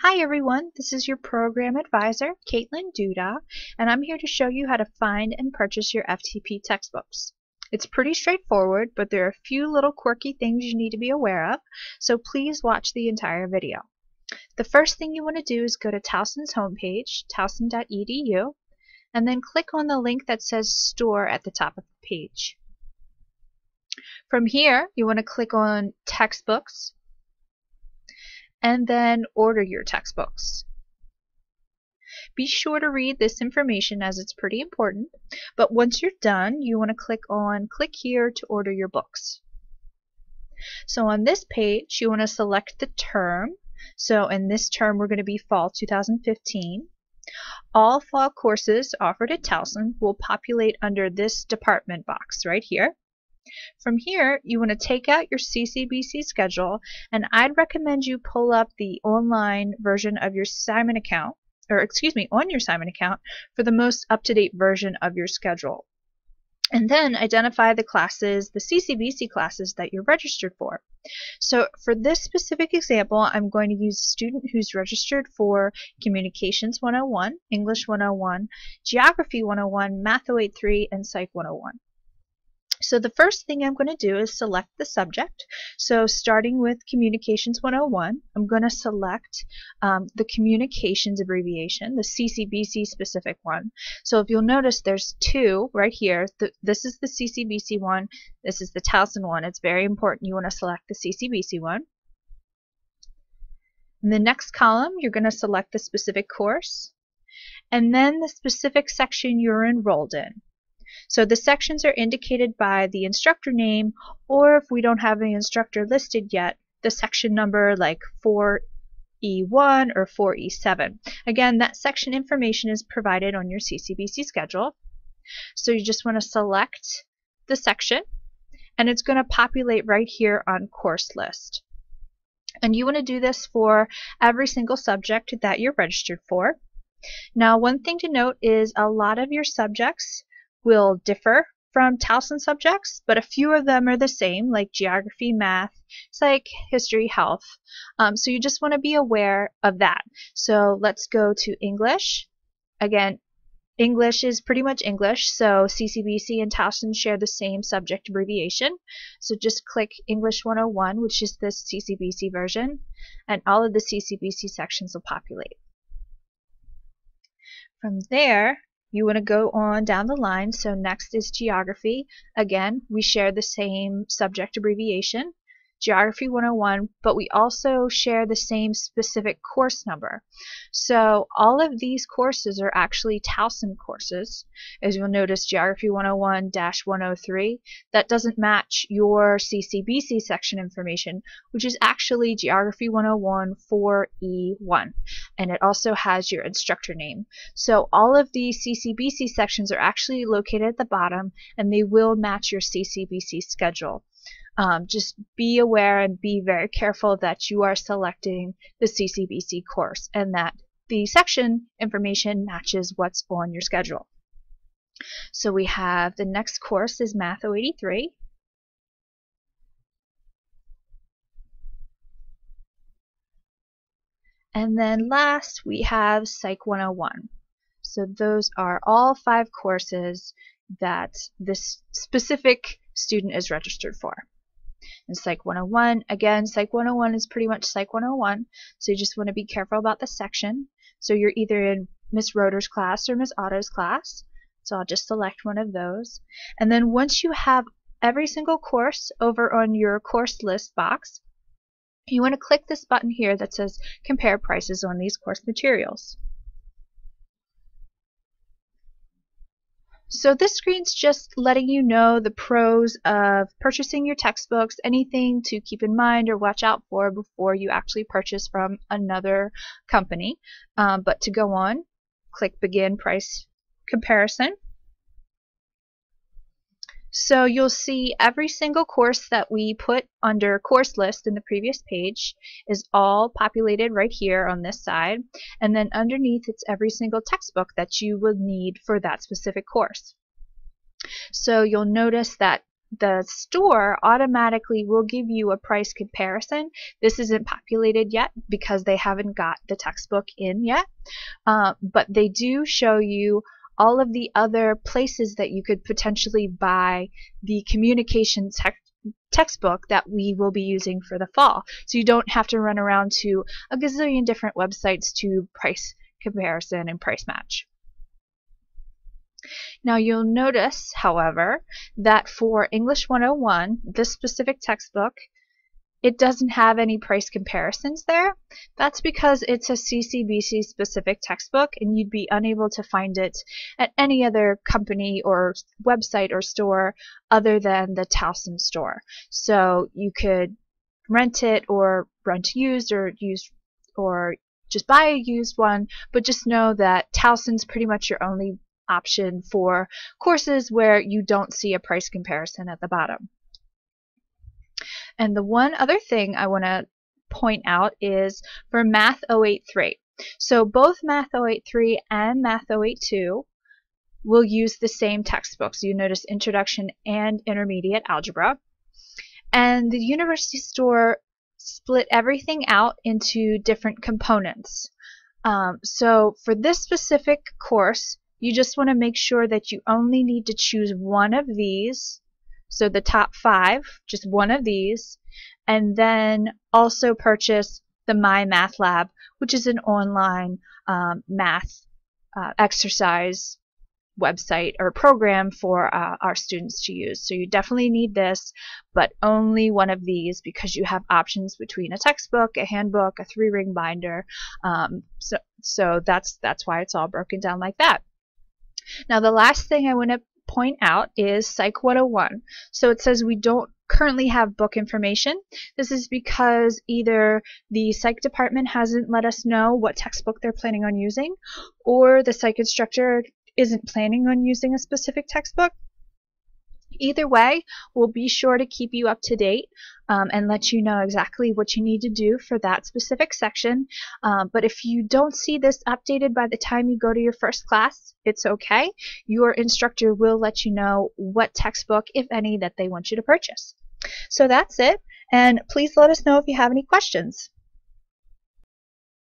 Hi everyone, this is your program advisor, Caitlin Duda, and I'm here to show you how to find and purchase your FTP textbooks. It's pretty straightforward, but there are a few little quirky things you need to be aware of, so please watch the entire video. The first thing you want to do is go to Towson's homepage, towson.edu, and then click on the link that says Store at the top of the page. From here, you want to click on Textbooks, and then order your textbooks. Be sure to read this information as it's pretty important, but once you're done, you want to click here to order your books. So on this page, you want to select the term. So in this term, we're going to be Fall 2015. All fall courses offered at Towson will populate under this department box right here. From here, you want to take out your CCBC schedule, and I'd recommend you pull up the online version of your Simon account, on your Simon account for the most up-to-date version of your schedule. And then identify the classes, the CCBC classes that you're registered for. So for this specific example, I'm going to use a student who's registered for Communications 101, English 101, Geography 101, Math 083, and Psych 101. So the first thing I'm going to do is select the subject. So starting with Communications 101, I'm going to select the Communications abbreviation, the CCBC specific one. So if you'll notice, there's two right here. This is the CCBC one. This is the Towson one. It's very important you want to select the CCBC one. In the next column, you're going to select the specific course, and then the specific section you're enrolled in. So the sections are indicated by the instructor name, or if we don't have the instructor listed yet, the section number like 4E1 or 4E7. Again, that section information is provided on your CCBC schedule. So you just want to select the section, and it's going to populate right here on course list. And you want to do this for every single subject that you're registered for. Now, one thing to note is a lot of your subjects will differ from Towson subjects, but a few of them are the same, like geography, math, psych, history, health. So you just want to be aware of that. So let's go to English. Again, English is pretty much English, so CCBC and Towson share the same subject abbreviation. So just click English 101, which is the CCBC version, and all of the CCBC sections will populate. From there, you want to go on down the line. So next is Geography. Again, we share the same subject abbreviation, Geography 101, but we also share the same specific course number. So all of these courses are actually Towson courses. As you'll notice, Geography 101-103, that doesn't match your CCBC section information, which is actually Geography 101 4E1. And it also has your instructor name. So all of the CCBC sections are actually located at the bottom, and they will match your CCBC schedule. Just be aware and be very careful that you are selecting the CCBC course and that the section information matches what's on your schedule. So we have the next course is Math 083. And then last we have Psych 101. So those are all 5 courses that this specific student is registered for. And Psych 101, again, Psych 101 is pretty much Psych 101, so you just want to be careful about the section. So you're either in Miss Roeder's class or Miss Otto's class, so I'll just select one of those. And then once you have every single course over on your course list box, you want to click this button here that says Compare Prices on these course materials. So this screen's just letting you know the pros of purchasing your textbooks, anything to keep in mind or watch out for before you actually purchase from another company. But to go on, click Begin Price Comparison. So you'll see every single course that we put under course list in the previous page is all populated right here on this side, and then underneath it's every single textbook that you will need for that specific course. So you'll notice that the store automatically will give you a price comparison. This isn't populated yet because they haven't got the textbook in yet, but they do show you all of the other places that you could potentially buy the communication textbook that we will be using for the fall. So you don't have to run around to a gazillion different websites to price comparison and price match. Now you'll notice, however, that for English 101, this specific textbook, it doesn't have any price comparisons there. That's because it's a CCBC specific textbook and you'd be unable to find it at any other company or website or store other than the Towson store. So you could rent it or rent used or just buy a used one, but just know that Towson's pretty much your only option for courses where you don't see a price comparison at the bottom. And the one other thing I want to point out is for Math 083. So both Math 083 and Math 082 will use the same textbooks. You notice Introduction and Intermediate Algebra. And the University Store split everything out into different components. So for this specific course, you just want to make sure that you only need to choose one of these. So the top 5, just one of these, and then also purchase the My Math Lab, which is an online math exercise website or program for our students to use. So you definitely need this, but only one of these because you have options between a textbook, a handbook, a 3-ring binder. So that's why it's all broken down like that. Now the last thing I want to point out is Psych 101. So it says we don't currently have book information. This is because either the psych department hasn't let us know what textbook they're planning on using, or the psych instructor isn't planning on using a specific textbook. Either way, we'll be sure to keep you up to date and let you know exactly what you need to do for that specific section. But if you don't see this updated by the time you go to your first class, it's okay. Your instructor will let you know what textbook, if any, that they want you to purchase. So that's it, and please let us know if you have any questions.